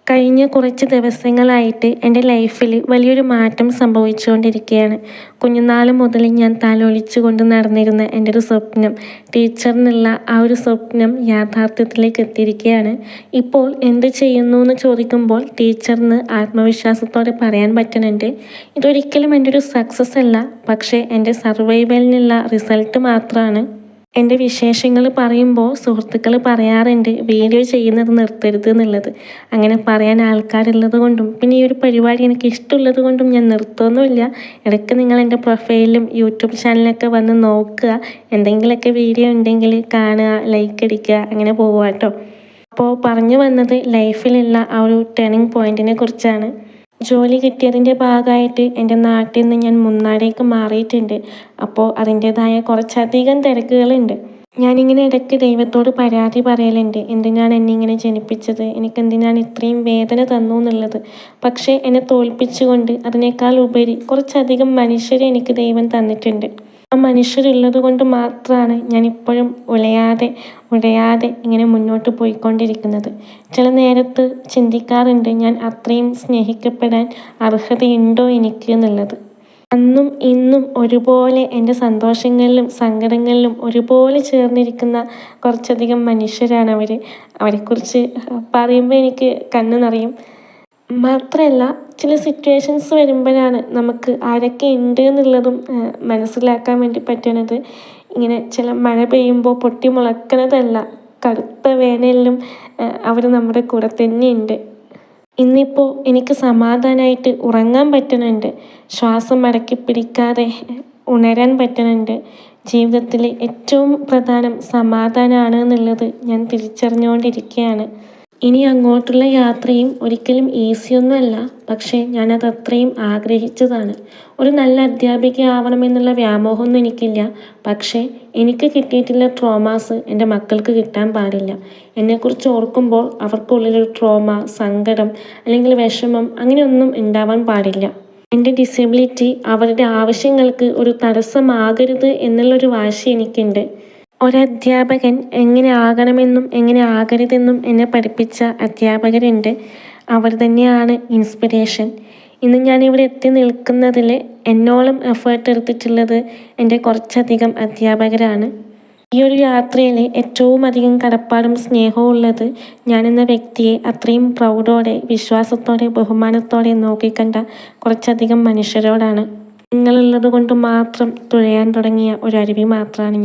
കഴിഞ്ഞ കുറച്ച് ദിവസങ്ങളായിട്ട് എൻ്റെ ലൈഫിൽ വലിയൊരു മാറ്റം സംഭവിച്ചുകൊണ്ടിരിക്കുകയാണ്. കുഞ്ഞുനാൾ മുതൽ ഞാൻ താലോലിച്ചു കൊണ്ട് നടന്നിരുന്ന എൻ്റെ ഒരു സ്വപ്നം, ടീച്ചറിനുള്ള ആ ഒരു സ്വപ്നം യാഥാർത്ഥ്യത്തിലേക്ക് എത്തിയിരിക്കുകയാണ്. ഇപ്പോൾ എന്ത് ചെയ്യുന്നു എന്ന് ചോദിക്കുമ്പോൾ ടീച്ചറിന് ആത്മവിശ്വാസത്തോടെ പറയാൻ പറ്റുന്നുണ്ട്, ഇതൊരിക്കലും എൻ്റെ ഒരു സക്സസ് അല്ല, പക്ഷേ എൻ്റെ സർവൈവലിനുള്ള റിസൾട്ട് മാത്രമാണ്. എൻ്റെ വിശേഷങ്ങൾ പറയുമ്പോൾ സുഹൃത്തുക്കൾ പറയാറുണ്ട് വീഡിയോ ചെയ്യുന്നത് നിർത്തരുത് എന്നുള്ളത്. അങ്ങനെ പറയാൻ ആൾക്കാരുള്ളത് കൊണ്ടും പിന്നെ ഈ ഒരു പരിപാടി എനിക്ക് ഇഷ്ടമുള്ളത് കൊണ്ടും ഞാൻ നിർത്തുമൊന്നുമില്ല. ഇടയ്ക്ക് നിങ്ങൾ എൻ്റെ പ്രൊഫൈലിലും യൂട്യൂബ് ചാനലിലൊക്കെ വന്ന് നോക്കുക, എന്തെങ്കിലുമൊക്കെ വീഡിയോ ഉണ്ടെങ്കിൽ കാണുക, ലൈക്ക് അടിക്കുക, അങ്ങനെ പോവുക കേട്ടോ. അപ്പോൾ പറഞ്ഞു വന്നത് ലൈഫിലുള്ള ആ ഒരു ടേണിംഗ് പോയിൻറ്റിനെ കുറിച്ചാണ്. ജോലി കിട്ടിയതിൻ്റെ ഭാഗമായിട്ട് എൻ്റെ നാട്ടിൽ നിന്ന് ഞാൻ മൂന്നാറിലേക്ക് മാറിയിട്ടുണ്ട്. അപ്പോൾ അതിൻ്റേതായ കുറച്ചധികം തിരക്കുകളുണ്ട്. ഞാനിങ്ങനെ ഇടയ്ക്ക് ദൈവത്തോട് പരാതി പറയലുണ്ട്, എന്തിനാണ് എന്നെ ഇങ്ങനെ ജനിപ്പിച്ചത്, എനിക്കെന്തിനാണ് ഇത്രയും വേദന തന്നു എന്നുള്ളത്. പക്ഷേ എന്നെ തോൽപ്പിച്ചുകൊണ്ട് അതിനേക്കാൾ ഉപരി കുറച്ചധികം മനുഷ്യരെ എനിക്ക് ദൈവം തന്നിട്ടുണ്ട്. ആ മനുഷ്യരുള്ളത് കൊണ്ട് മാത്രമാണ് ഞാനിപ്പോഴും ഉലയാതെ ഇങ്ങനെ മുന്നോട്ട് പോയിക്കൊണ്ടിരിക്കുന്നത്. ചില നേരത്ത് ചിന്തിക്കാറുണ്ട്, ഞാൻ അത്രയും സ്നേഹിക്കപ്പെടാൻ അർഹതയുണ്ടോ എനിക്ക് എന്നുള്ളത്. അന്നും ഇന്നും ഒരുപോലെ എൻ്റെ സന്തോഷങ്ങളിലും സങ്കടങ്ങളിലും ഒരുപോലെ ചേർന്നിരിക്കുന്ന കുറച്ചധികം മനുഷ്യരാണ് അവർ. അവരെക്കുറിച്ച് പറയുമ്പോൾ എനിക്ക് കണ്ണ് നിറയും. മാത്രമല്ല, ചില സിറ്റുവേഷൻസ് വരുമ്പോഴാണ് നമുക്ക് ആരൊക്കെ ഉണ്ട് എന്നുള്ളതും മനസ്സിലാക്കാൻ വേണ്ടി പറ്റണത്. ഇങ്ങനെ ചില മഴ പെയ്യുമ്പോൾ പൊട്ടി മുളക്കണതല്ല, കടുത്ത വേനലിലും അവർ നമ്മുടെ കൂടെ തന്നെയുണ്ട്. ഇന്നിപ്പോൾ എനിക്ക് സമാധാനമായിട്ട് ഉറങ്ങാൻ പറ്റുന്നുണ്ട്, ശ്വാസം അടക്കി പിടിക്കാതെ ഉണരാൻ പറ്റുന്നുണ്ട്. ജീവിതത്തിൽ ഏറ്റവും പ്രധാനം സമാധാനമാണ് എന്നുള്ളത് ഞാൻ തിരിച്ചറിഞ്ഞുകൊണ്ടിരിക്കുകയാണ്. ഇനി അങ്ങോട്ടുള്ള യാത്രയും ഒരിക്കലും ഈസിയൊന്നുമല്ല, പക്ഷേ ഞാനത് അത്രയും ആഗ്രഹിച്ചതാണ്. ഒരു നല്ല അധ്യാപിക ആവണമെന്നുള്ള വ്യാമോഹമൊന്നും എനിക്കില്ല, പക്ഷേ എനിക്ക് കിട്ടിയിട്ടുള്ള ട്രോമാസ് എൻ്റെ മക്കൾക്ക് കിട്ടാൻ പാടില്ല. എന്നെക്കുറിച്ച് ഓർക്കുമ്പോൾ അവർക്കുള്ളിലൊരു ട്രോമ, സങ്കടം അല്ലെങ്കിൽ വിഷമം അങ്ങനെയൊന്നും ഉണ്ടാവാൻ പാടില്ല. എൻ്റെ ഡിസബിലിറ്റി അവരുടെ ആവശ്യങ്ങൾക്ക് ഒരു തടസ്സമാകരുത് എന്നുള്ളൊരു വാശി എനിക്കുണ്ട്. ഒരധ്യാപകൻ എങ്ങനെ ആകണമെന്നും എങ്ങനെ ആകരുതെന്നും എന്നെ പഠിപ്പിച്ച അധ്യാപകരുണ്ട്. അവർ തന്നെയാണ് ഇൻസ്പിരേഷൻ. ഇന്ന് ഞാനിവിടെ എത്തി നിൽക്കുന്നതിൽ എന്നോളം എഫേർട്ട് എടുത്തിട്ടുള്ളത് എൻ്റെ കുറച്ചധികം അധ്യാപകരാണ്. ഈ ഒരു യാത്രയിൽ ഏറ്റവും അധികം കടപ്പാടും സ്നേഹവും ഉള്ളത് ഞാനെന്ന വ്യക്തിയെ അത്രയും പ്രൗഡോടെ, വിശ്വാസത്തോടെ, ബഹുമാനത്തോടെ നോക്കിക്കണ്ട കുറച്ചധികം മനുഷ്യരോടാണ്. നിങ്ങളുള്ളത് കൊണ്ട് മാത്രം തുഴയാൻ തുടങ്ങിയ ഒരു അരുവി മാത്രമാണ് ഞാൻ.